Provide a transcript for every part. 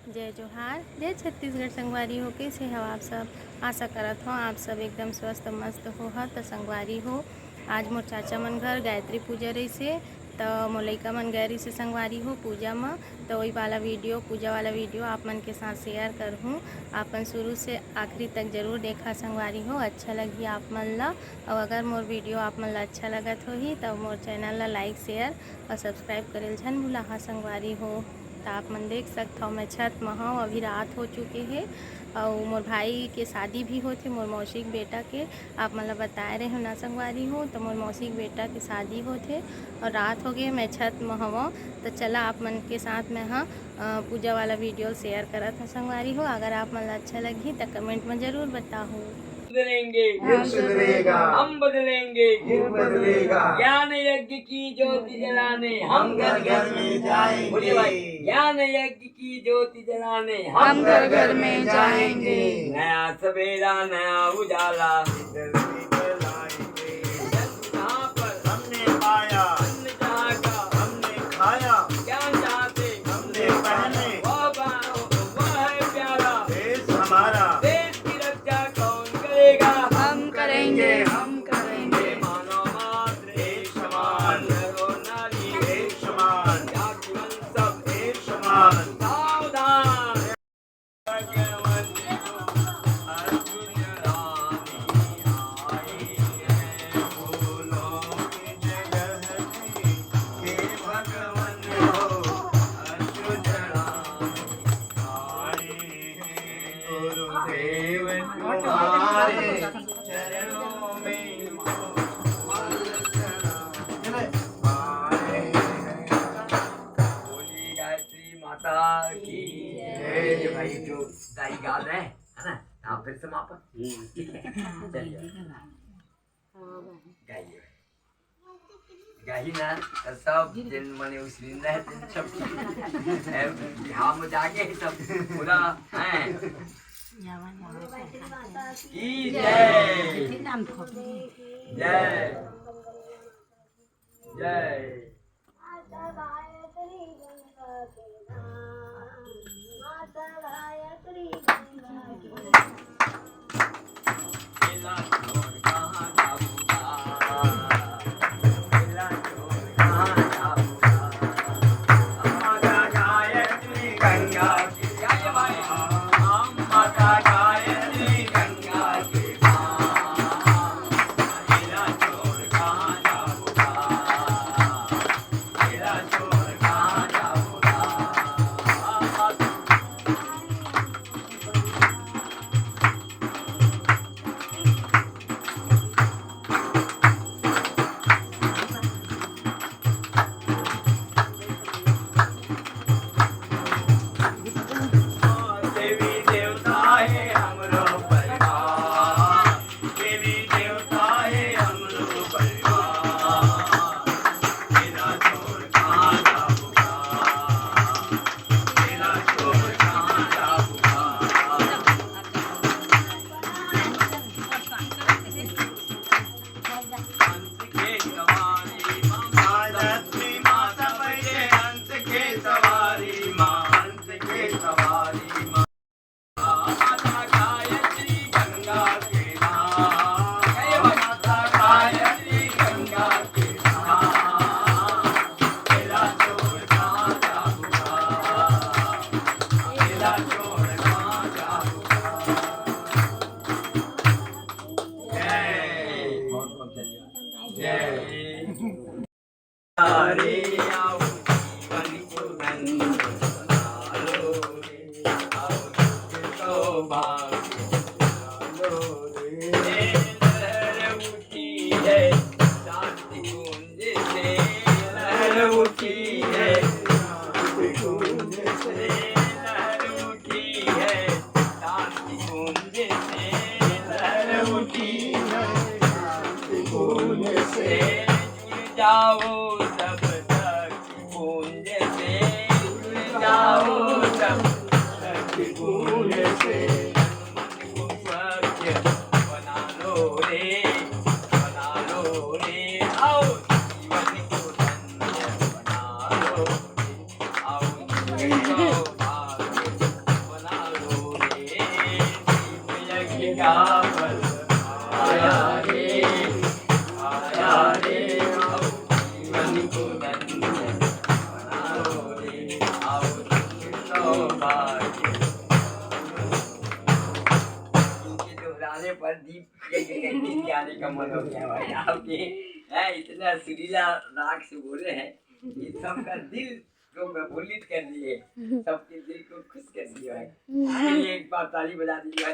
जय जोहार, जय छत्तीसगढ़ संगवारी हो। कैसे हो आप सब? आशा करत हो आप सब एकदम स्वस्थ मस्त हो। तो संगवारी हो, आज मोर चाचा मन घर गायत्री पूजा रही से, तो मोर लइका मन गए रही से संगवारी हो पूजा में। तो वही वाला वीडियो, पूजा वाला वीडियो आप मन के साथ शेयर कर हूँ। आपन शुरू से आखिरी तक जरूर देखा संगवारी हो, अच्छा लगी आप मन ला। और अगर मोर वीडियो आप मन ला अच्छा लगत होही तो मोर चैनल ला लाइक शेयर और सब्सक्राइब करेल झन भूलाहा संगवारी हो। तो आप मन देख सकते हो मैं छत में हूँ, अभी रात हो चुके हैं और मोर भाई के शादी भी होते, मोर मौसी के बेटा के। आप मतलब बताए रहे हो ना संगवारी हो, तो मोर मौसी के बेटा के शादी होते और रात हो गए, मैं छत में हूँ। तो चला आप मन के साथ में हाँ पूजा वाला वीडियो शेयर करा था संगवारी हो। अगर आप मन अच्छा लगी तो कमेंट में ज़रूर बताओ। बदलेंगे बदलेगा, हम बदलेंगे बदलेगा। ज्ञान यज्ञ की ज्योति जलाने हम घर घर में जाएंगे। बोलिए भाई, ज्ञान यज्ञ की ज्योति जलाने हम घर घर में जाएंगे। नया सवेरा नया उजाला जलाएंगे। जहाँ पर हमने पाया, अन्न जहाँ का हमने खाया, ज्ञान चाहते हमने पहने। वह है प्यारा देश हमारा, देश की रक्षा कौन करेगा? हम करेंगे, हम करेंगे। मानव मात्र एक समान, नर और नारी एक समान, जाति वंश सब एक समान। सावधान। गुरुदेव तुम्हारे चरणों में बोली गायत्री माता की जय। भाई जो दाई गा रहे हैं है ना, हाँ फिर समापन चलिए गाइए गाही ना सब दिन मने उस दिन रहे दिन सब बिहार में जाके सब पूरा है की जय जय जय। क्या पल आया रे आओ जीवन को धन्य बनाओ रे आओ सौभाग्य इनके दोहराने पर दीप गीत गाने का मन हो गया भाई आपके है इतना सुरीला राग से बोले हैं ये सबका दिल को प्रफुल्लित कर दिए सबके दिल को खुश कर दिया है चलिए एक बार ताली बजा दीजिए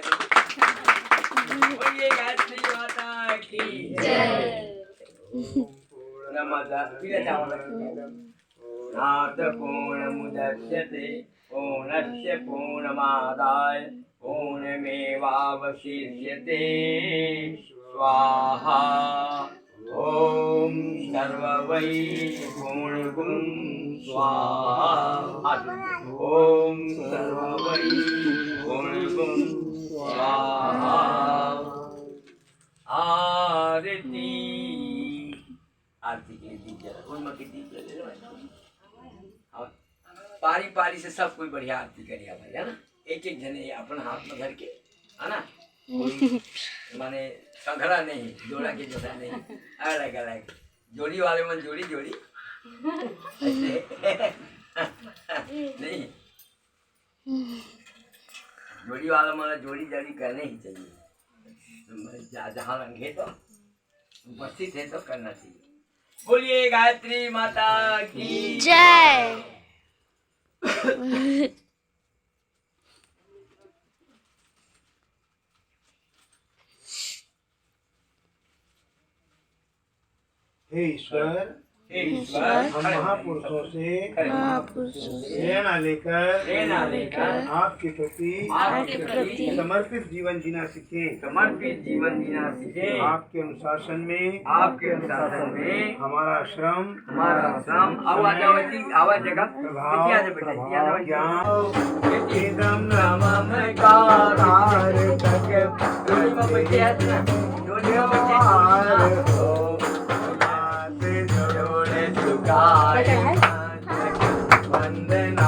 बोलिए गायत्री माता की जय नमः फिर नाथ पूर्णमुदच्यते पूर्णस्य पूर्णमादाय पूर्णमेवावशिष्यते स्वाहा ओम सर्ववै पूर्णगुं स्वाहा ओम सर्ववै पूर्णगुं स्वाहा आरती आरती के लिए दीप जला उनमें के दीप जले और पारी पारी से सब कोई बढ़िया आरती करिए भाई है ना एक एक जने अपन हाथ में धर के है ना माने संघरा नहीं जोड़ा के जैसा नहीं अलग अलग जोड़ी वाले मन जोड़ी जोड़ी नहीं जोड़ी वाला मन जोड़ी जोड़ी करने ही चाहिए जहाँ रंगे तो उपस्थित है तो करना चाहिए बोलिए गायत्री माता की जय। हे ईश्वर हे ईश्वर हम महापुरुषों से महापुरुषों से प्रेरणा लेकर आपके प्रति समर्पित जीवन जीना सीखे आपके अनुशासन में हमारा श्रम आवाज जगह प्रभाव ज्ञान वंदना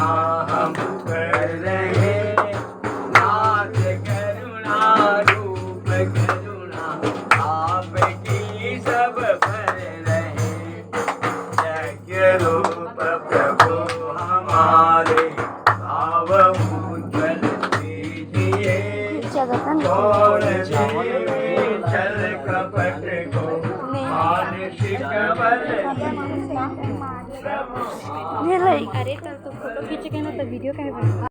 हम कर रहे नाथ करुणा रूप करुणा आपकी सब पर रहे यज्ञ रूप प्रभु हमारे भाव उज्ज्वल कीजिए छोड़ दीजिए छल कपट को मानसिक बल अरे तो फोटो खींच के ना तो वीडियो का